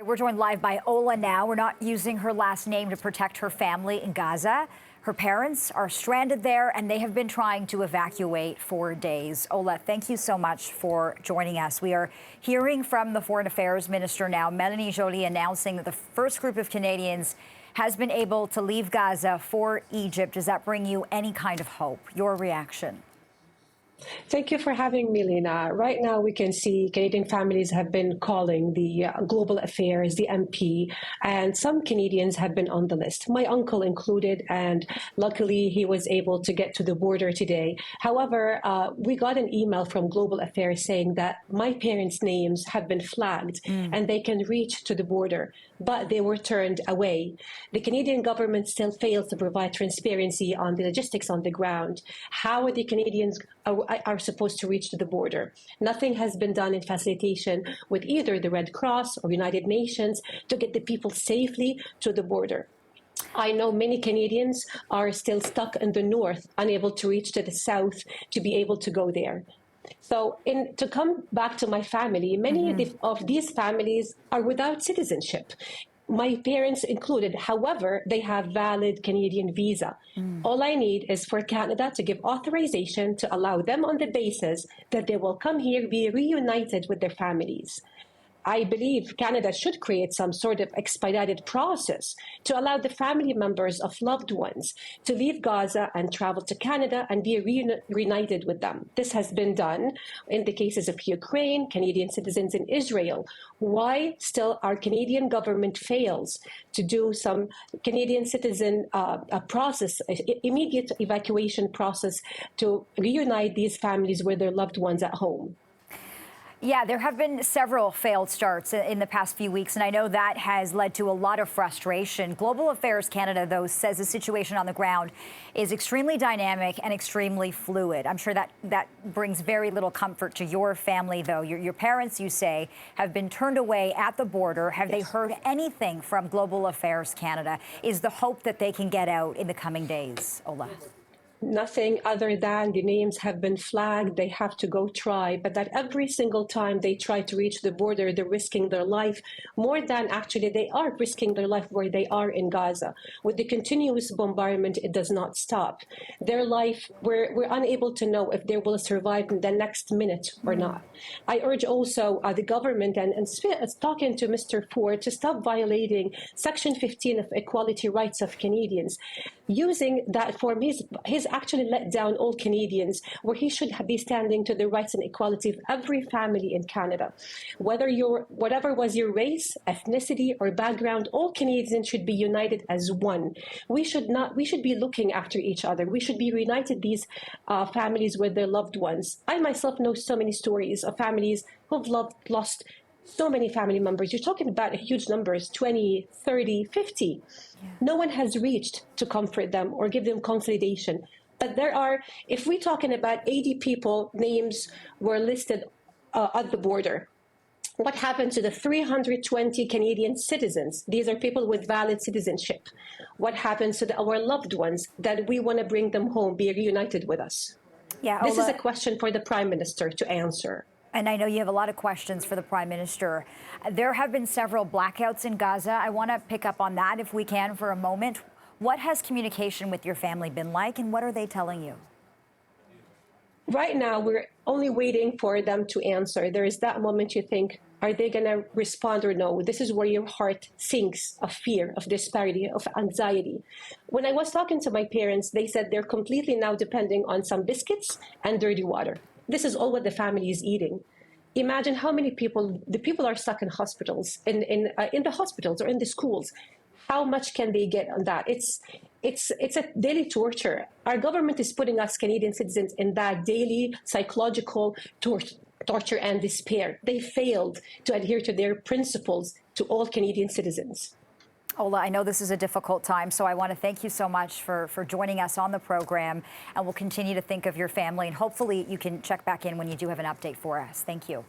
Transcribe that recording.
We're joined live by Ola now. We're not using her last name to protect her family in Gaza. Her parents are stranded there, and they have been trying to evacuate for days. Ola, thank you so much for joining us. We are hearing from the Foreign Affairs Minister now, Melanie Joly, announcing that the first group of Canadians has been able to leave Gaza for Egypt. Does that bring you any kind of hope? Your reaction? Thank you for having me, Lena. Right now, we can see Canadian families have been calling the Global Affairs, the MP, and some Canadians have been on the list, my uncle included, and luckily he was able to get to the border today. However, we got an email from Global Affairs saying that my parents' names have been flagged and they can reach to the border, but they were turned away. The Canadian government still fails to provide transparency on the logistics on the ground. How are the Canadians are supposed to reach to the border? Nothing has been done in facilitation with either the Red Cross or United Nations to get the people safely to the border. I know many Canadians are still stuck in the north, unable to reach to the south to be able to go there. So to come back to my family, many of these families are without citizenship, my parents included. However, they have valid Canadian visa. All I need is for Canada to give authorization to allow them on the basis that they will come here, be reunited with their families. I believe Canada should create some sort of expedited process to allow the family members of loved ones to leave Gaza and travel to Canada and be reunited with them. This has been done in the cases of Ukraine, Canadian citizens in Israel. Why still our Canadian government fails to do some Canadian citizen process, immediate evacuation process to reunite these families with their loved ones at home? Yeah, there have been several failed starts in the past few weeks, and I know that has led to a lot of frustration. Global Affairs Canada, though, says the situation on the ground is extremely dynamic and extremely fluid. I'm sure that brings very little comfort to your family, though. Your parents, you say, have been turned away at the border. Have they heard anything from Global Affairs Canada? Is the hope that they can get out in the coming days, Ola? Nothing other than the names have been flagged. They have to go try, but that every single time they try to reach the border, they're risking their life more than actually they are risking their life where they are in Gaza. With the continuous bombardment, it does not stop. Their life, we're unable to know if they will survive in the next minute or not. I urge also the government and talking to Mr. Ford to stop violating Section 15 of Equality Rights of Canadians. Using that form, he's actually let down all Canadians, where he should be standing to the rights and equality of every family in Canada. Whatever was your race, ethnicity, or background, all Canadians should be united as one. We should be looking after each other. We should be reunited these families with their loved ones. I myself know so many stories of families who've lost so many family members. You're talking about huge numbers, 20, 30, 50. Yeah. No one has reached to comfort them or give them consolidation. But there are, if we're talking about 80 people, names were listed at the border. What happened to the 320 Canadian citizens? These are people with valid citizenship. What happens to our loved ones that we want to bring them home, be reunited with us? Yeah, this is a question for the Prime Minister to answer. And I know you have a lot of questions for the Prime Minister. There have been several blackouts in Gaza. I want to pick up on that, if we can, for a moment. What has communication with your family been like, and what are they telling you? Right now, we're only waiting for them to answer. There is that moment you think, are they going to respond or no? This is where your heart sinks of fear, of disparity, of anxiety. When I was talking to my parents, they said they're completely now depending on some biscuits and dirty water. This is all what the family is eating. Imagine how many people, the people are stuck in hospitals, in the hospitals or in the schools. How much can they get on that? It's a daily torture. Our government is putting us Canadian citizens in that daily psychological torture and despair. They failed to adhere to their principles to all Canadian citizens. Ola, I know this is a difficult time, so I want to thank you so much for joining us on the program, and we'll continue to think of your family, and hopefully you can check back in when you do have an update for us. Thank you.